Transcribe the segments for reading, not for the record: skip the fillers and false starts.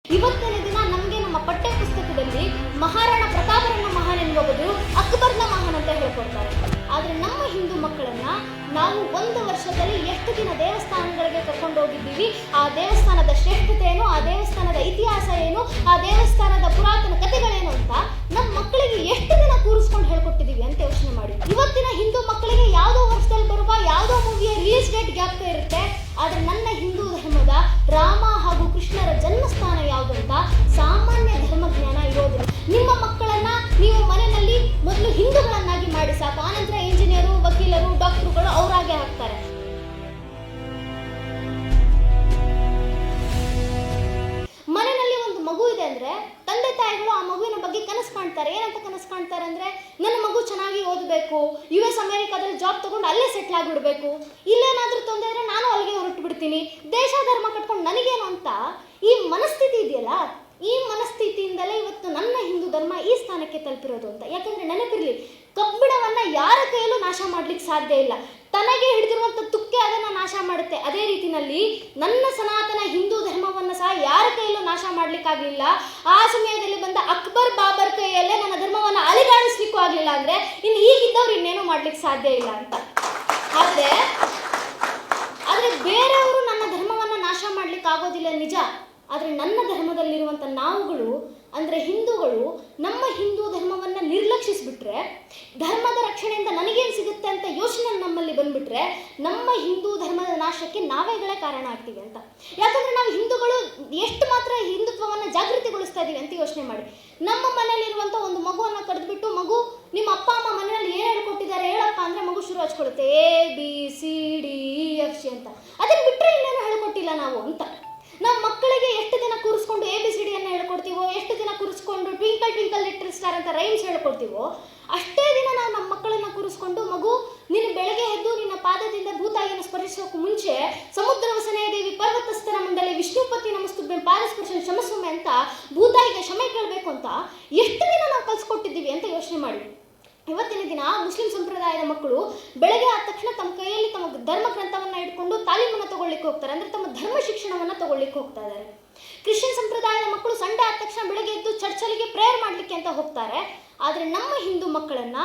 ಇವತ್ತಿನ ದಿನ ನಮಗೆ ನಮ್ಮ ಪಠ್ಯ ಪುಸ್ತಕದಲ್ಲಿ ಮಹಾರಾಣಾ ಪ್ರತಾಪರನ್ನ ಮಹಾನ್ ಎನ್ನುವ ಬದಲು ಅಕ್ಬರ್ನ ಮಹಾನ್ ಅಂತ ಹೇಳ್ಕೊಡ್ತಾರೆ. ಆದ್ರೆ ನಮ್ಮ ಹಿಂದೂ ಮಕ್ಕಳನ್ನ ನಾವು ಒಂದು ವರ್ಷದಲ್ಲಿ ಎಷ್ಟು ದಿನ ದೇವಸ್ಥಾನಗಳಿಗೆ ಕರ್ಕೊಂಡು ಹೋಗಿದ್ದೀವಿ, ಆ ದೇವಸ್ಥಾನದ ಶ್ರೇಷ್ಠತೆ ಏನು, ಆ ದೇವಸ್ಥಾನದ ಇತಿಹಾಸ ಏನು, ಆ ದೇವಸ್ಥಾನದ ಪುರಾತನ ಕಥೆಗಳೇನು ಅಂತ ನಮ್ಮ ಮಕ್ಕಳಿಗೆ ಎಷ್ಟು ದಿನ ಕೂರಿಸ್ಕೊಂಡು ಹೇಳ್ಕೊಟ್ಟಿದ್ದೀವಿ ಅಂತ ಯೋಚನೆ ಮಾಡಿ. ಇವತ್ತಿನ ಹಿಂದೂ ಮಕ್ಕಳಿಗೆ ಯಾವುದೋ ವರ್ಷದಲ್ಲಿ ಬರುವ ಯಾವುದೋ ಮೂವಿಯ ರಿಲೀಸ್ ಡೇಟ್ ಜ್ಞಾಪಕ ಇರುತ್ತೆ, ಆದ್ರೆ ನನ್ನ ಹಿಂದೂ ಧರ್ಮದ ರಾಮ ಹಾಗೂ ಕೃಷ್ಣರ ಜನ್ಮಸ್ಥಾನ ಯಾವುದು ಅಂತ ಸಾಮಾನ್ಯ ಧರ್ಮ ಜ್ಞಾನ ಇರೋದಿಲ್ಲ. ನಿಮ್ಮ ಮಕ್ಕಳನ್ನ ನೀವು ಮನೆಯಲ್ಲಿ ಮೊದಲು ಹಿಂದೂಗಳನ್ನಾಗಿ ಮಾಡಿ ಸಾಕು, ಆನಂತರ ಇಂಜಿನಿಯರು, ವಕೀಲರು, ಡಾಕ್ಟರ್ಗಳು ಅವರಾಗೆ ಆಗ್ತಾರೆ. ಮನೆಯಲ್ಲಿ ಒಂದು ಮಗು ಇದೆ ಅಂದ್ರೆ ತಂದೆ ತಾಯಿಗಳು ಆ ಮಗುವಿನ ಬಗ್ಗೆ ಕನಸು ಕಾಣ್ತಾರೆ. ಏನಂತ ಕನಸು ಕಾಣ್ತಾರೆ ಅಂದ್ರೆ, ನನ್ನ ಮಗು ಚೆನ್ನಾಗಿ ಓದಬೇಕು, US ಅಮೆರಿಕಾದಲ್ಲಿ ಜಾಬ್ ತಗೊಂಡು ಅಲ್ಲೇ ಸೆಟ್ಲ್ ಆಗಿಬಿಡ್ಬೇಕು, ಇಲ್ಲೇನಾದ್ರೂ ತೊಂದರೆ ಇದ್ರೆ ನಾನು ಅಲ್ಲಿಗೆ ಹೊರಟು ಬಿಡ್ತೀನಿ, ದೇಶ ಧರ್ಮ ಕಟ್ಕೊಂಡು ನನಗೇನು ಅಂತ ಈ ಮನಸ್ಥಿತಿ ಇದೆಯಲ್ಲ, ಈ ಮನಸ್ಥಿತಿಯಿಂದಲೇ ಇವತ್ತು ನನ್ನ ಹಿಂದೂ ಧರ್ಮ ಈ ಸ್ಥಾನಕ್ಕೆ ತಲುಪಿರೋದು ಅಂತ. ಯಾಕಂದ್ರೆ ನೆನಪಿರ್ಲಿ, ಕಬ್ಬಿಣವನ್ನ ಯಾರ ಕೈಯಲ್ಲೂ ನಾಶ ಮಾಡ್ಲಿಕ್ಕೆ ಸಾಧ್ಯ ಇಲ್ಲ, ತನಗೆ ಹಿಡಿದಿರುವಂತ ತುಕ್ಕೆ ಅದನ್ನ ನಾಶ ಮಾಡುತ್ತೆ. ಅದೇ ರೀತಿನಲ್ಲಿ ನನ್ನ ಸನಾತನ ಹಿಂದೂ ಧರ್ಮವನ್ನು ಸಹ ಯಾರ ಕೈಯಲ್ಲೂ ನಾಶ ಮಾಡ್ಲಿಕ್ಕಾಗ್ಲಿಲ್ಲ. ಆ ಸಮಯದಲ್ಲಿ ಬಂದ ಅಕ್ಬರ್ ಬಾಬರ್ ಕೈಯಲ್ಲೇ ನನ್ನ ಧರ್ಮವನ್ನ ಅಲಿಗಾಡಿಸ್ಲಿಕ್ಕೂ ಆಗ್ಲಿಲ್ಲ ಅಂದ್ರೆ ಇನ್ನು ಈಗಿದ್ದವ್ರು ಇನ್ನೇನು ಮಾಡ್ಲಿಕ್ಕೆ ಸಾಧ್ಯ ಇಲ್ಲ ಅಂತ. ಆದ್ರೆ ಬೇರೆಯವರು ನನ್ನ ಧರ್ಮವನ್ನ ನಾಶ ಮಾಡ್ಲಿಕ್ಕೆ ಆಗೋದಿಲ್ಲ ನಿಜ. ಆದ್ರೆ ನನ್ನ ಧರ್ಮದಲ್ಲಿರುವಂತ ನಾವುಗಳು ಅಂದ್ರೆ ಹಿಂದೂಗಳು ನಮ್ಮ ಹಿಂದೂ ಧರ್ಮವನ್ನ ನಿರ್ಲಕ್ಷಿಸ್ಬಿಟ್ರೆ, ಧರ್ಮದ ರಕ್ಷಣೆಯಿಂದ ನನಗೇನು ಸಿಗುತ್ತೆ ಅಂತ ಯೋಚನೆ ನಮ್ಮಲ್ಲಿ ಬಂದ್ಬಿಟ್ರೆ ನಮ್ಮ ಹಿಂದೂ ಧರ್ಮದ ನಾಶಕ್ಕೆ ನಾವೇಗಳೇ ಕಾರಣ ಆಗ್ತೀವಿ ಅಂತ. ಯಾಕಂದ್ರೆ ನಾವು ಹಿಂದೂಗಳು ಎಷ್ಟು ಮಾತ್ರ ಹಿಂದುತ್ವವನ್ನ ಜಾಗೃತಿಗೊಳಿಸ್ತಾ ಇದೀವಿ ಅಂತ ಯೋಚನೆ ಮಾಡಿ. ನಮ್ಮ ಮನೆಯಲ್ಲಿರುವಂತ ಒಂದು ಮಗುವನ್ನ ಕರೆದ್ಬಿಟ್ಟು, ಮಗು ನಿಮ್ಮ ಅಪ್ಪ ಅಮ್ಮ ಮನೆಯಲ್ಲಿ ಏನ್ ಹೇಳ್ಕೊಟ್ಟಿದ್ದಾರೆ ಹೇಳಪ್ಪ ಅಂದ್ರೆ ಮಗು ಶುರು ಹಚ್ಕೊಳುತ್ತೆ ABCDEFG ಅಂತ. ಅದನ್ನ ಬಿಟ್ಟರೆ ಇನ್ನೇನು ಹೇಳ್ಕೊಟ್ಟಿಲ್ಲ ನಾವು ಅಂತ. ನಾವು ಮಕ್ಕಳಿಗೆ ಎಷ್ಟು ದಿನ ಕೂರಿಸ್ಕೊಂಡು ABCD ಅನ್ನ ಹೇಳ್ಕೊಡ್ತೀವೋ, ಎಷ್ಟು ದಿನ ಕೂರಿಸ್ಕೊಂಡು ಟ್ವಿಂಕಲ್ ಟ್ವಿಂಕಲ್ ಲಿಟಲ್ ಸ್ಟಾರ್ ಅಂತ ರೈಮ್ಸ್ ಹೇಳ್ಕೊಡ್ತೀವೋ, ಅಷ್ಟೇ ದಿನ ನಾವು ನಮ್ಮ ಮಕ್ಕಳನ್ನ ಕೂರಿಸ್ಕೊಂಡು, ಮಗು ನೀನು ಬೆಳಗ್ಗೆ ಎದ್ದು ನಿನ್ನ ಪಾದದಿಂದ ಭೂತಾಯಿಯನ್ನು ಸ್ಪರ್ಶಿಸೋಕೆ ಮುಂಚೆ ಸಮುದ್ರ ವಸನೆಯ ದೇವಿ ಪರ್ವತಸ್ಥರ ಮಂಡಳಿ ವಿಷ್ಣುಪತಿ ನಮಸ್ತುಭ್ಯಂ ಪಾದಸ್ಪರ್ಶನ ಕ್ಷಮಸ್ವಮೆ ಅಂತ ಭೂತಾಯಿಗೆ ಕ್ಷಮೆ ಕೇಳಬೇಕು ಅಂತ ಎಷ್ಟು ದಿನ ನಾವು ಕಲ್ಸ್ಕೊಟ್ಟಿದ್ದೀವಿ ಅಂತ ಯೋಚನೆ ಮಾಡಿ. ಇವತ್ತಿನ ದಿನ ಮುಸ್ಲಿಂ ಸಂಪ್ರದಾಯದ ಮಕ್ಕಳು ಬೆಳಗ್ಗೆ ಆದ ತಕ್ಷಣ ತಮ್ಮ ಕೈಯಲ್ಲಿ ತಮ್ಮ ಧರ್ಮ ಗ್ರಂಥವನ್ನ ಇಟ್ಕೊಂಡು ತಾಲೀಮನ್ನ ತಗೊಳ್ಳಿಕ್ಕೆ ಹೋಗ್ತಾರೆ, ಅಂದ್ರೆ ತಮ್ಮ ಧರ್ಮ ಶಿಕ್ಷಣವನ್ನ ತಗೊಳ್ಳಿಕ್ಕೆ ಹೋಗ್ತಾ ಇದ್ದಾರೆ. ಕ್ರಿಶ್ಚಿಯನ್ ಸಂಪ್ರದಾಯದ ಮಕ್ಕಳು ಸಂಡೇ ಆದ ತಕ್ಷಣ ಬೆಳಗ್ಗೆ ಎದ್ದು ಚರ್ಚಲ್ಲಿಗೆ ಪ್ರೇಯರ್ ಮಾಡ್ಲಿಕ್ಕೆ ಅಂತ ಹೋಗ್ತಾರೆ. ಆದ್ರೆ ನಮ್ಮ ಹಿಂದೂ ಮಕ್ಕಳನ್ನ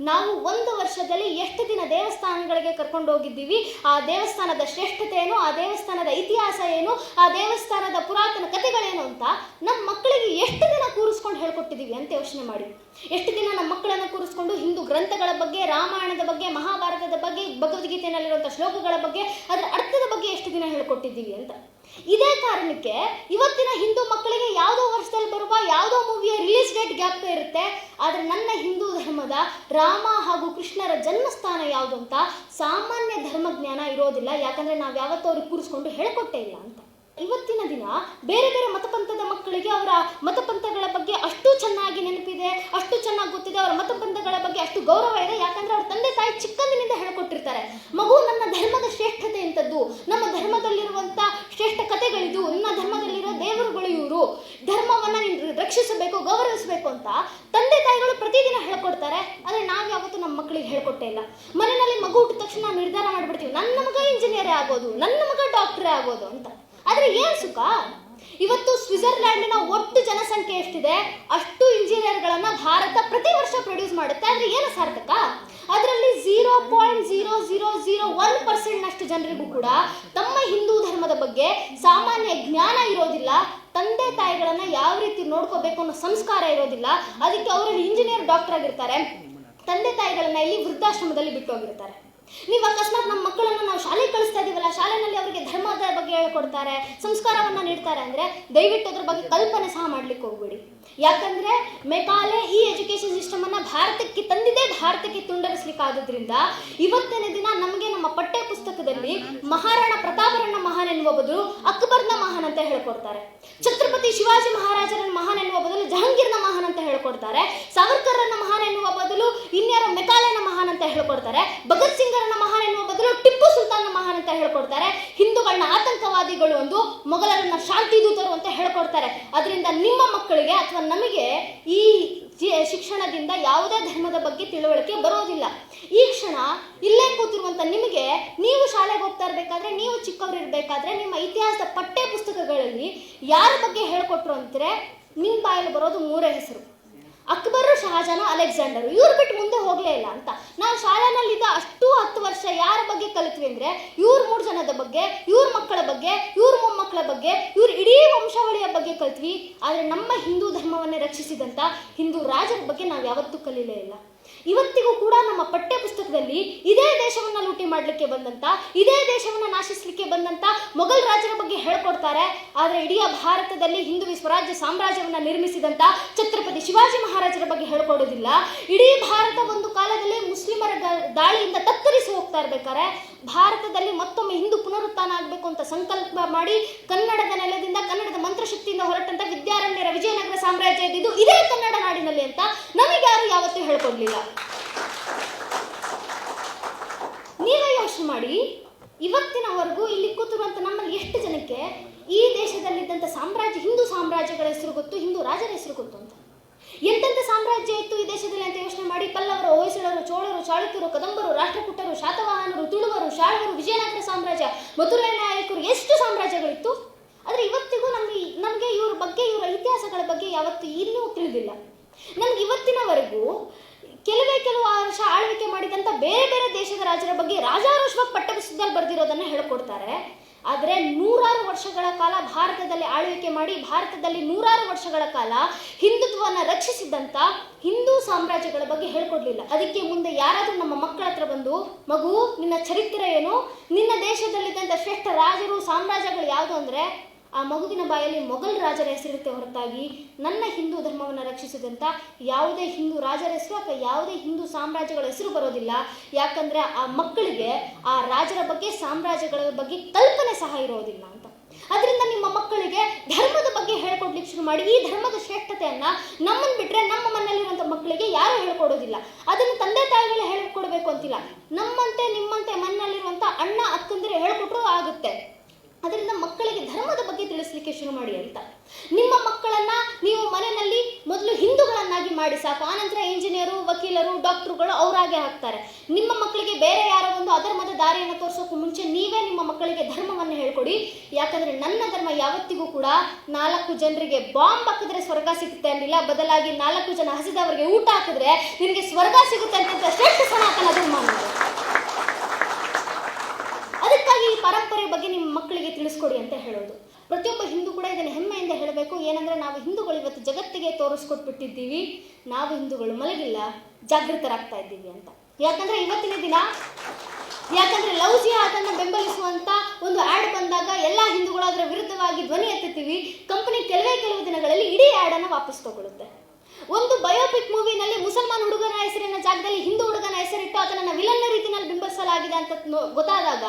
ನಾವು ಒಂದು ವರ್ಷದಲ್ಲಿ ಎಷ್ಟು ದಿನ ದೇವಸ್ಥಾನಗಳಿಗೆ ಕರ್ಕೊಂಡು ಹೋಗಿದ್ದೀವಿ, ಆ ದೇವಸ್ಥಾನದ ಶ್ರೇಷ್ಠತೆ ಏನು, ಆ ದೇವಸ್ಥಾನದ ಇತಿಹಾಸ ಏನು, ಆ ದೇವಸ್ಥಾನದ ಪುರಾತನ ಕಥೆಗಳೇನು ಅಂತ ನಮ್ಮ ಮಕ್ಕಳಿಗೆ ಎಷ್ಟು ದಿನ ಕೂರಿಸ್ಕೊಂಡು ಹೇಳ್ಕೊಟ್ಟಿದ್ದೀವಿ ಅಂತ ಯೋಚನೆ ಮಾಡಿ. ಎಷ್ಟು ದಿನ ನಮ್ಮ ಮಕ್ಕಳನ್ನು ಕೂರಿಸ್ಕೊಂಡು ಹಿಂದೂ ಗ್ರಂಥಗಳ ಬಗ್ಗೆ, ರಾಮಾಯಣದ ಬಗ್ಗೆ, ಮಹಾಭಾರತದ ಬಗ್ಗೆ, ಭಗವದ್ಗೀತೆಯಲ್ಲಿರುವಂಥ ಶ್ಲೋಕಗಳ ಬಗ್ಗೆ, ಅದರ ಅರ್ಥದ ಬಗ್ಗೆ ಎಷ್ಟು ದಿನ ಹೇಳ್ಕೊಟ್ಟಿದ್ದೀವಿ ಅಂತ. ಇದೇ ಕಾರಣಕ್ಕೆ ಇವತ್ತಿನ ಹಿಂದೂ ಮಕ್ಕಳಿಗೆ ಯಾವುದೋ ವರ್ಷದಲ್ಲಿ ಬರುವ ಯಾವುದೋ ಮೂವಿಯ ರಿಲೀಸ್ ಡೇಟ್ ಜ್ಞಾಪಕ ಇರುತ್ತೆ, ಆದ್ರೆ ನನ್ನ ಹಿಂದೂ ಧರ್ಮದ ರಾಮ ಹಾಗೂ ಕೃಷ್ಣರ ಜನ್ಮಸ್ಥಾನ ಯಾವುದು ಅಂತ ಸಾಮಾನ್ಯ ಧರ್ಮ ಜ್ಞಾನ ಇರೋದಿಲ್ಲ. ಯಾಕಂದ್ರೆ ನಾವು ಯಾವತ್ತೂ ಅವ್ರಿಗೆ ಕೂರಿಸ್ಕೊಂಡು ಹೇಳ್ಕೊಟ್ಟೇ ಇಲ್ಲ ಅಂತ. ಇವತ್ತಿನ ದಿನ ಬೇರೆ ಬೇರೆ ಮತಪಂಥದ ಮಕ್ಕಳಿಗೆ ಅವರ ಮತಪಂಥಗಳ ಬಗ್ಗೆ ಅಷ್ಟು ಚೆನ್ನಾಗಿ ನೆನಪಿದೆ, ಅಷ್ಟು ಚೆನ್ನಾಗಿ ಗೊತ್ತಿದೆ, ಅವರ ಮತಪಂಥಗಳ ಬಗ್ಗೆ ಅಷ್ಟು ಗೌರವ ಇದೆ. ಯಾಕಂದ್ರೆ ಅವ್ರ ತಂದೆ ತಾಯಿ ಚಿಕ್ಕಂದಿನಿಂದ ಹೇಳ್ಕೊಟ್ಟಿರ್ತಾರೆ, ಮಗು ನನ್ನ ಧರ್ಮದ ಶ್ರೇಷ್ಠತೆ ಎಂಥದ್ದು, ನಮ್ಮ ಧರ್ಮದಲ್ಲಿರುವಂತ ಶ್ರೇಷ್ಠ ಕಥೆಗಳಿದು, ನನ್ನ ಧರ್ಮದಲ್ಲಿರೋ ದೇವರುಗಳು ಇವರು, ಧರ್ಮವನ್ನ ನೀನು ರಕ್ಷಿಸಬೇಕು, ಗೌರವಿಸಬೇಕು ಅಂತ ತಂದೆ ತಾಯಿಗಳು ಪ್ರತಿದಿನ ಹೇಳ್ಕೊಡ್ತಾರೆ. ಆದ್ರೆ ನಾವು ಯಾವತ್ತೂ ನಮ್ಮ ಮಕ್ಕಳಿಗೆ ಹೇಳ್ಕೊಟ್ಟೇ ಇಲ್ಲ. ಮನೆಯಲ್ಲಿ ಮಗು ಹುಟ್ಟಿದ ತಕ್ಷಣ ನಾವು ನಿರ್ಧಾರ ಮಾಡ್ಬಿಡ್ತೀವಿ, ನನ್ನ ಮಗ ಇಂಜಿನಿಯರೇ ಆಗೋದು, ನನ್ನ ಮಗ ಡಾಕ್ಟರೇ ಆಗೋದು ಅಂತ. ಆದ್ರೆ ಏನ್ ಸುಖ? ಇವತ್ತು ಸ್ವಿಟ್ಜರ್ಲ್ಯಾಂಡಿನ ಒಟ್ಟು ಜನಸಂಖ್ಯೆ ಎಷ್ಟಿದೆ ಅಷ್ಟು ಇಂಜಿನಿಯರ್ಗಳನ್ನ ಭಾರತ ಪ್ರತಿ ವರ್ಷ ಪ್ರೊಡ್ಯೂಸ್ ಮಾಡುತ್ತೆ. ಆದ್ರೆ ಏನು ಸಾರ್ಥಕ? ಅದರಲ್ಲಿ 0.0001% ನಷ್ಟು ಜನರಿಗೂ ಕೂಡ ತಮ್ಮ ಹಿಂದೂ ಧರ್ಮದ ಬಗ್ಗೆ ಸಾಮಾನ್ಯ ಜ್ಞಾನ ಇರೋದಿಲ್ಲ, ತಂದೆ ತಾಯಿಗಳನ್ನ ಯಾವ ರೀತಿ ನೋಡ್ಕೋಬೇಕು ಅನ್ನೋ ಸಂಸ್ಕಾರ ಇರೋದಿಲ್ಲ. ಅದಕ್ಕೆ ಅವರಲ್ಲಿ ಇಂಜಿನಿಯರ್, ಡಾಕ್ಟರ್ ಆಗಿರ್ತಾರೆ, ತಂದೆ ತಾಯಿಗಳನ್ನ ಇಲ್ಲಿ ವೃದ್ಧಾಶ್ರಮದಲ್ಲಿ ಬಿಟ್ಟು ಹೋಗಿರ್ತಾರೆ. ನೀವು ಅಕಸ್ಮಾತ್ ನಮ್ಮ ಮಕ್ಕಳನ್ನು ನಾವು ಶಾಲೆಗೆ ಕಳಿಸ್ತಾ ಇದೀವಲ್ಲ, ಶಾಲೆಯಲ್ಲಿ ಅವರಿಗೆ ಧರ್ಮದ ಬಗ್ಗೆ ಹೇಳ್ಕೊಡ್ತಾರೆ, ಸಂಸ್ಕಾರವನ್ನ ನೀಡ್ತಾರೆ ಅಂದ್ರೆ ದಯವಿಟ್ಟು ಅದ್ರ ಬಗ್ಗೆ ಕಲ್ಪನೆ ಸಹ ಮಾಡ್ಲಿಕ್ಕೆ ಹೋಗ್ಬೇಡಿ. ಯಾಕಂದ್ರೆ ಮೆಕಾಲೆ ಈ ಎಜುಕೇಶನ್ ಸಿಸ್ಟಮ್ ಅನ್ನ ಭಾರತಕ್ಕೆ ತಂದಿದೆ, ಭಾರತಕ್ಕೆ ತುಂಡರಿಸ್ಲಿಕ್ಕೆ ಆಗೋದ್ರಿಂದ ಇವತ್ತಿನ ದಿನ ನಮಗೆ ನಮ್ಮ ಪಠ್ಯ ಪುಸ್ತಕದಲ್ಲಿ ಮಹಾರಾಣಾ ಪ್ರತಾಪರನ್ನ ಮಹಾನ್ ಎನ್ನುವ ಬದಲು ಅಕ್ಬರ್ನ ಮಹಾನ್ ಅಂತ ಹೇಳ್ಕೊಡ್ತಾರೆ, ಛತ್ರಪತಿ ಶಿವಾಜಿ ಮಹಾರಾಜರನ್ನ ಮಹಾನ್ ಎನ್ನುವ ಬದಲು ಜಹಾಂಗೀರ್ನ ಮಹಾನ್ ಅಂತ ಹೇಳ್ಕೊಡ್ತಾರೆ, ಸಾವರ್ಕರ್ರನ್ನ ಮಹಾನ್ ಎನ್ನುವ ಬದಲು ಇನ್ಯಾರ ಮೆಕಾಲೆನ ಮಹಾನ್ ಅಂತ ಹೇಳ್ಕೊಡ್ತಾರೆ, ಭಗತ್ ಸಿಂಗರನ್ನ ಮಹಾನ್ ಎನ್ನುವ ಬದಲು ಟಿಪ್ಪು ಸುಲ್ತಾನ್ನ ಮಹಾನ್ ಅಂತ ಹೇಳ್ಕೊಡ್ತಾರೆ, ಹಿಂದೂಗಳನ್ನ ಆತಂಕವಾದಿಗಳು ಒಂದು, ಮೊಘಲರನ್ನ ಶಾಂತಿ ದೂತರು ಅಂತ ಹೇಳ್ಕೊಡ್ತಾರೆ. ಅದರಿಂದ ನಿಮ್ಮ ಮಕ್ಕಳಿಗೆ ಅಥವಾ ನಮಗೆ ಈ ಶಿಕ್ಷಣದಿಂದ ಯಾವುದೇ ಧರ್ಮದ ಬಗ್ಗೆ ತಿಳುವಳಿಕೆ ಬರೋದಿಲ್ಲ. ಈ ಕ್ಷಣ ಇಲ್ಲೇ ಕೂತಿರುವಂಥ ನಿಮಗೆ, ನೀವು ಶಾಲೆಗೆ ಹೋಗ್ತಾ ಇರಬೇಕಾದ್ರೆ, ನೀವು ಚಿಕ್ಕವರು ಇರಬೇಕಾದ್ರೆ ನಿಮ್ಮ ಇತಿಹಾಸದ ಪಠ್ಯ ಪುಸ್ತಕಗಳಲ್ಲಿ ಯಾರ ಬಗ್ಗೆ ಹೇಳ್ಕೊಟ್ರು ಅಂದರೆ ನಿಮ್ಮ ಬಾಯಲ್ಲಿ ಬರೋದು 3 ಹೆಸರು: ಅಕ್ಬರು, ಶಹಜಾನ, ಅಲೆಕ್ಸಾಂಡರು. ಇವ್ರು ಬಿಟ್ಟು ಮುಂದೆ ಹೋಗಲೇ ಇಲ್ಲ ಅಂತ. ನಾವು ಶಾಲೆನಲ್ಲಿದ್ದ ಅಷ್ಟು 10 ವರ್ಷ ಯಾರ ಬಗ್ಗೆ ಕಲಿತ್ವಿ ಅಂದರೆ ಇವ್ರ 3 ಜನದ ಬಗ್ಗೆ, ಇವ್ರ ಮಕ್ಕಳ ಬಗ್ಗೆ, ಇವ್ರ ಮೊಮ್ಮಕ್ಕಳ ಬಗ್ಗೆ, ಇವ್ರ ಇಡೀ ವಂಶಾವಳಿಯ ಬಗ್ಗೆ ಕಲಿತ್ವಿ. ಆದರೆ ನಮ್ಮ ಹಿಂದೂ ಧರ್ಮವನ್ನೇ ರಕ್ಷಿಸಿದಂಥ ಹಿಂದೂ ರಾಜರ ಬಗ್ಗೆ ನಾವು ಯಾವತ್ತೂ ಕಲೀಲೇ ಇಲ್ಲ. ಇವತ್ತಿಗೂ ಕೂಡ ನಮ್ಮ ಪಠ್ಯ ಪುಸ್ತಕದಲ್ಲಿ ಇದೇ ದೇಶವನ್ನು ಲೂಟಿ ಮಾಡಲಿಕ್ಕೆ ಬಂದಂಥ, ಇದೇ ದೇಶವನ್ನು ನಾಶಿಸಲಿಕ್ಕೆ ಬಂದಂಥ ಮೊಘಲ್ ರಾಜರ ಬಗ್ಗೆ ಹೇಳ್ಕೊಡ್ತಾರೆ. ಆದರೆ ಇಡೀ ಭಾರತದಲ್ಲಿ ಹಿಂದೂ ಸ್ವರಾಜ್ಯ ಸಾಮ್ರಾಜ್ಯವನ್ನು ನಿರ್ಮಿಸಿದಂಥ ಛತ್ರಪತಿ ಶಿವಾಜಿ ಮಹಾರಾಜರ ಬಗ್ಗೆ ಹೇಳ್ಕೊಡೋದಿಲ್ಲ. ಇಡೀ ಭಾರತ ಒಂದು ಕಾಲದಲ್ಲಿ ಮುಸ್ಲಿಮರ ದಾಳಿಯಿಂದ ತತ್ತರಿಸಿ ಹೋಗ್ತಾ ಇರ್ಬೇಕಾದ್ರೆ ಭಾರತದಲ್ಲಿ ಮತ್ತೊಮ್ಮೆ ಹಿಂದೂ ಪುನರುತ್ಥಾನ ಆಗಬೇಕು ಅಂತ ಸಂಕಲ್ಪ ಮಾಡಿ ಕನ್ನಡದ ನೆಲದಿಂದ, ಕನ್ನಡದ ಮಂತ್ರಶಕ್ತಿಯಿಂದ ಹೊರಟಂತ ವಿದ್ಯಾರಣ್ಯರ ವಿಜಯನಗರ ಸಾಮ್ರಾಜ್ಯ ಇದ್ದಿದ್ದು ಇದೇ ಕನ್ನಡ ನಾಡಿನಲ್ಲಿ ಅಂತ ನಮಗೆ ಯಾರು ಯಾವತ್ತೂ ಹೇಳ್ಕೊಡ್ಲಿಲ್ಲ. ನೀವೇ ಯೋಚನೆ ಮಾಡಿ, ಇವತ್ತಿನವರೆಗೂ ಇಲ್ಲಿ ಕೂತಿರುವಂಥ ನಮ್ಮಲ್ಲಿ ಎಷ್ಟು ಜನಕ್ಕೆ ಈ ದೇಶದಲ್ಲಿದ್ದಂಥ ಹಿಂದೂ ಸಾಮ್ರಾಜ್ಯಗಳ ಹೆಸರು ಗೊತ್ತು, ಹಿಂದೂ ರಾಜರ ಹೆಸರು ಗೊತ್ತು ಅಂತ? ಎಂತೆಂಥ ಸಾಮ್ರಾಜ್ಯ ಇತ್ತು ಈ ದೇಶದಲ್ಲಿ ಅಂತ ಯೋಚನೆ ಮಾಡಿ. ಪಲ್ಲವರು, ಹೊಯ್ಸಳರು, ಚೋಳರು, ಚಾಳುಕ್ಯರು, ಕದಂಬರು, ರಾಷ್ಟ್ರಕೂಟರು, ಶಾತವಾಹನರು, ತುಳುವರು, ಶಾಳವರು, ವಿಜಯನಗರ ಸಾಮ್ರಾಜ್ಯ, ಮಧುರೈ ನಾಯಕರು, ಎಷ್ಟು ಸಾಮ್ರಾಜ್ಯಗಳಿತ್ತು. ಆದರೆ ಇವತ್ತಿಗೂ ನಮಗೆ ಇವರ ಬಗ್ಗೆ, ಇವರ ಇತಿಹಾಸಗಳ ಬಗ್ಗೆ ಯಾವತ್ತೂ ಇನ್ನೂ ತಿಳಿದಿಲ್ಲ. ನಮ್ಗೆ ಇವತ್ತಿನವರೆಗೂ ಕೆಲವು ವರ್ಷ ಆಳ್ವಿಕೆ ಮಾಡಿದಂಥ ಬೇರೆ ಬೇರೆ ದೇಶದ ರಾಜರ ಬಗ್ಗೆ ರಾಜಾರೋಷವಾಗಿ ಪಠ್ಯಪುಸ್ತಕದಲ್ಲಿ ಬರೆದಿರೋದನ್ನು ಹೇಳ್ಕೊಡ್ತಾರೆ. ಆದರೆ 100 ವರ್ಷಗಳ ಕಾಲ ಭಾರತದಲ್ಲಿ ಆಳ್ವಿಕೆ ಮಾಡಿ, ಭಾರತದಲ್ಲಿ 100 ವರ್ಷಗಳ ಕಾಲ ಹಿಂದುತ್ವವನ್ನು ರಕ್ಷಿಸಿದಂಥ ಹಿಂದೂ ಸಾಮ್ರಾಜ್ಯಗಳ ಬಗ್ಗೆ ಹೇಳ್ಕೊಡ್ಲಿಲ್ಲ. ಅದಕ್ಕೆ ಮುಂದೆ ಯಾರಾದರೂ ನಮ್ಮ ಮಕ್ಕಳ ಹತ್ರ ಬಂದು, ಮಗು ನಿನ್ನ ಚರಿತ್ರೆ ಏನು, ನಿನ್ನ ದೇಶದಲ್ಲಿದ್ದಂಥ ಶ್ರೇಷ್ಠ ರಾಜರು, ಸಾಮ್ರಾಜ್ಯಗಳು ಯಾವುದು ಅಂದರೆ ಆ ಮಗುವಿನ ಬಾಯಲ್ಲಿ ಮೊಘಲ್ ರಾಜರ ಹೆಸರಿರುತ್ತೆ ಹೊರತಾಗಿ ನನ್ನ ಹಿಂದೂ ಧರ್ಮವನ್ನು ರಕ್ಷಿಸಿದಂಥ ಯಾವುದೇ ಹಿಂದೂ ರಾಜರ ಹೆಸರು ಅಥವಾ ಯಾವುದೇ ಹಿಂದೂ ಸಾಮ್ರಾಜ್ಯಗಳ ಹೆಸರು ಬರೋದಿಲ್ಲ. ಯಾಕಂದರೆ ಆ ಮಕ್ಕಳಿಗೆ ಆ ರಾಜರ ಬಗ್ಗೆ, ಸಾಮ್ರಾಜ್ಯಗಳ ಬಗ್ಗೆ ಕಲ್ಪನೆ ಸಹ ಇರೋದಿಲ್ಲ ಅಂತ. ಅದರಿಂದ ನಿಮ್ಮ ಮಕ್ಕಳಿಗೆ ಧರ್ಮದ ಬಗ್ಗೆ ಹೇಳ್ಕೊಡ್ಲಿಕ್ಕೆ ಶುರು ಮಾಡಿ. ಈ ಧರ್ಮದ ಶ್ರೇಷ್ಠತೆಯನ್ನು ನಮ್ಮನ್ನು ಬಿಟ್ಟರೆ ನಮ್ಮ ಮನೆಯಲ್ಲಿರುವಂಥ ಮಕ್ಕಳಿಗೆ ಯಾರು ಹೇಳ್ಕೊಡೋದಿಲ್ಲ. ಅದನ್ನು ತಂದೆ ತಾಯಿಗಳೇ ಹೇಳ್ಕೊಡ್ಬೇಕು ಅಂತಿಲ್ಲ. ನಮ್ಮಂತೆ ನಿಮ್ಮಂತೆ ಮನೆಯಲ್ಲಿರುವಂಥ ಅಣ್ಣ ಅಕ್ಕಂದಿರು ಹೇಳ್ಕೊಟ್ರೂ ಆಗುತ್ತೆ. ಅದರಿಂದ ಮಕ್ಕಳಿಗೆ ಧರ್ಮದ ಬಗ್ಗೆ ತಿಳಿಸ್ಲಿಕ್ಕೆ ಶುರು ಮಾಡಿ ಅಂತ. ನಿಮ್ಮ ಮಕ್ಕಳನ್ನ ನೀವು ಮನೆಯಲ್ಲಿ ಮೊದಲು ಹಿಂದೂಗಳನ್ನಾಗಿ ಮಾಡಿ ಸಾಕು, ಆನಂತರ ಇಂಜಿನಿಯರು, ವಕೀಲರು, ಡಾಕ್ಟರ್ಗಳು ಅವರಾಗೆ ಹಾಕ್ತಾರೆ. ನಿಮ್ಮ ಮಕ್ಕಳಿಗೆ ಬೇರೆ ಯಾರೋ ಒಂದು ಅಧರ್ಮದ ದಾರಿಯನ್ನು ತೋರಿಸೋಕ್ಕೂ ಮುಂಚೆ ನೀವೇ ನಿಮ್ಮ ಮಕ್ಕಳಿಗೆ ಧರ್ಮವನ್ನು ಹೇಳ್ಕೊಡಿ. ಯಾಕಂದರೆ ನನ್ನ ಧರ್ಮ ಯಾವತ್ತಿಗೂ ಕೂಡ 4 ಜನರಿಗೆ ಬಾಂಬ್ ಹಾಕಿದ್ರೆ ಸ್ವರ್ಗ ಸಿಗುತ್ತೆ ಅನ್ನಿಲ್ಲ, ಬದಲಾಗಿ 4 ಜನ ಹಸಿದವರಿಗೆ ಊಟ ಹಾಕಿದ್ರೆ ನಿನಗೆ ಸ್ವರ್ಗ ಸಿಗುತ್ತೆ ಅಂತ ಶ್ರೇಷ್ಠ ಸನಾತನ ಧರ್ಮ ಅನ್ನೋದು. ಅದಕ್ಕಾಗಿ ಈ ಪರಂಪರೆ ಬಗ್ಗೆ ನಿಮ್ಮ ಮಕ್ಕಳಿಗೆ ತಿಳಿಸ್ಕೊಡಿ ಅಂತ ಹೇಳೋದು. ಪ್ರತಿಯೊಬ್ಬ ಹಿಂದೂ ಕೂಡ ಇದನ್ನು ಹೆಮ್ಮೆಯಿಂದ ಹೇಳಬೇಕು. ಏನಂದರೆ ನಾವು ಹಿಂದೂಗಳು ಇವತ್ತು ಜಗತ್ತಿಗೆ ತೋರಿಸ್ಕೊಟ್ಬಿಟ್ಟಿದ್ದೀವಿ, ನಾವು ಹಿಂದೂಗಳು ಮಲಗಿಲ್ಲ, ಜಾಗೃತರಾಗ್ತಾ ಇದ್ದೀವಿ ಅಂತ. ಯಾಕಂದರೆ ಇವತ್ತಿನ ದಿನ ಲವ್ ಜಿಹಾದನ್ನು ಬೆಂಬಲಿಸುವಂಥ ಒಂದು ಆ್ಯಡ್ ಬಂದಾಗ ಎಲ್ಲ ಹಿಂದೂಗಳು ಅದರ ವಿರುದ್ಧವಾಗಿ ಧ್ವನಿ ಎತ್ತುತ್ತೀವಿ. ಕಂಪನಿ ಕೆಲವು ದಿನಗಳಲ್ಲಿ ಇಡೀ ಆ್ಯಡನ್ನು ವಾಪಸ್ ತಗೊಳ್ಳುತ್ತೆ. ಒಂದು ಬಯೋಪಿಕ್ ಮೂವಿನಲ್ಲಿ ಮುಸಲ್ಮಾನ್ ಹುಡುಗನ ಹೆಸರಿನ ಜಾಗದಲ್ಲಿ ಹಿಂದೂ ಹುಡುಗನ ಹೆಸರಿಟ್ಟು ಅದನ್ನು ವಿಲನ್ನ ರೀತಿಯಲ್ಲಿ ಬಿಂಬಿಸಲಾಗಿದೆ ಅಂತ ಗೊತ್ತಾದಾಗ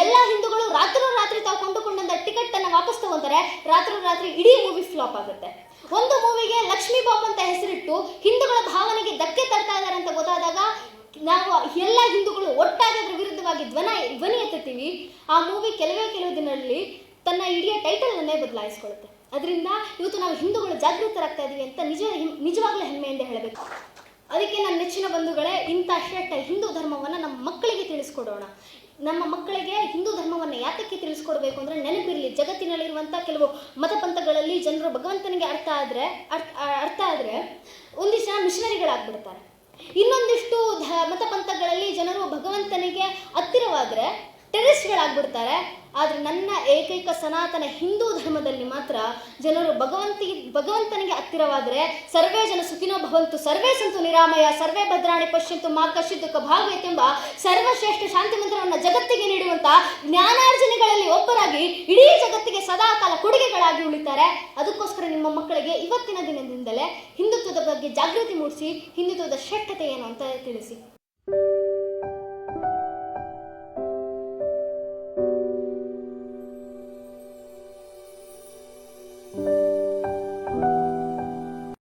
ಎಲ್ಲ ಹಿಂದೂಗಳು ರಾತ್ರಿ ತಾವು ಕೊಂಡುಕೊಂಡಂಥ ಟಿಕೆಟ್ ಅನ್ನು ವಾಪಸ್ ತಗೊಂತಾರೆ. ರಾತ್ರಿ ಇಡೀ ಮೂವಿ ಫ್ಲಾಪ್ ಆಗುತ್ತೆ. ಒಂದು ಮೂವಿಗೆ ಲಕ್ಷ್ಮೀ ಬಾಂಬ್ ಅಂತ ಹೆಸರಿಟ್ಟು ಹಿಂದೂಗಳ ಭಾವನೆಗೆ ಧಕ್ಕೆ ತರ್ತಾ ಇದ್ದಾರೆ ಅಂತ ಗೊತ್ತಾದಾಗ ನಾವು ಎಲ್ಲ ಹಿಂದೂಗಳು ಒಟ್ಟಾಗಿ ಅದರ ವಿರುದ್ಧವಾಗಿ ಧ್ವನಿ ಎತ್ತುತ್ತೀವಿ. ಆ ಮೂವಿ ಕೆಲವೇ ದಿನಗಳಲ್ಲಿ ತನ್ನ ಇಡೀ ಟೈಟಲನ್ನೇ ಬದಲಾಯಿಸ್ಕೊಳ್ಳುತ್ತೆ. ಅದರಿಂದ ಇವತ್ತು ನಾವು ಹಿಂದೂಗಳು ಜಾಗೃತರಾಗ್ತಾ ಇದ್ದೀವಿ ಅಂತ ನಿಜವಾಗ್ಲೂ ಹೆಮ್ಮೆಯಿಂದ ಹೇಳಬೇಕು. ಅದಕ್ಕೆ ನನ್ನ ನೆಚ್ಚಿನ ಬಂಧುಗಳೇ, ಇಂಥ ಶ್ರೇಷ್ಠ ಹಿಂದೂ ಧರ್ಮವನ್ನು ನಮ್ಮ ಮಕ್ಕಳಿಗೆ ತಿಳಿಸ್ಕೊಡೋಣ. ನಮ್ಮ ಮಕ್ಕಳಿಗೆ ಹಿಂದೂ ಧರ್ಮವನ್ನು ಯಾತಕ್ಕೆ ತಿಳಿಸ್ಕೊಡ್ಬೇಕು ಅಂದರೆ ನೆನಪಿರಲಿ, ಜಗತ್ತಿನಲ್ಲಿರುವಂಥ ಕೆಲವು ಮತಪಂಥಗಳಲ್ಲಿ ಜನರು ಭಗವಂತನಿಗೆ ಅರ್ಥ ಆದರೆ ಒಂದಿಷ್ಟು ಜನ ಮಿಷನರಿಗಳಾಗ್ಬಿಡ್ತಾರೆ. ಇನ್ನೊಂದಿಷ್ಟು ಮತಪಂಥಗಳಲ್ಲಿ ಜನರು ಭಗವಂತನಿಗೆ ಹತ್ತಿರವಾದರೆ ಟೆರರಿಸ್ಟ್ಗಳಾಗ್ಬಿಡ್ತಾರೆ. ಆದರೆ ನನ್ನ ಏಕೈಕ ಸನಾತನ ಹಿಂದೂ ಧರ್ಮದಲ್ಲಿ ಮಾತ್ರ ಜನರು ಭಗವಂತನಿಗೆ ಹತ್ತಿರವಾದರೆ ಸರ್ವೇ ಜನ ಸುಖಿನೋ ಭವಂತು, ಸರ್ವೇ ಸಂತು ನಿರಾಮಯ, ಸರ್ವೇ ಭದ್ರಾಣಿ ಪಶ್ಯಂತು ಮಾ ಕಶ್ಚಿತ್ ದುಃಖ ಭಾಗವತ್ ಎಂಬ ಸರ್ವಶ್ರೇಷ್ಠ ಶಾಂತಿ ಮಂತ್ರವನ್ನು ಜಗತ್ತಿಗೆ ನೀಡುವಂಥ ಜ್ಞಾನಾರ್ಜನೆಗಳಲ್ಲಿ ಒಬ್ಬರಾಗಿ ಇಡೀ ಜಗತ್ತಿಗೆ ಸದಾಕಾಲ ಕೊಡುಗೆಗಳಾಗಿ ಉಳಿತಾರೆ. ಅದಕ್ಕೋಸ್ಕರ ನಿಮ್ಮ ಮಕ್ಕಳಿಗೆ ಇವತ್ತಿನ ದಿನದಿಂದಲೇ ಹಿಂದುತ್ವದ ಬಗ್ಗೆ ಜಾಗೃತಿ ಮೂಡಿಸಿ, ಹಿಂದುತ್ವದ ಶ್ರೇಷ್ಠತೆ ಏನು ಅಂತ ತಿಳಿಸಿ.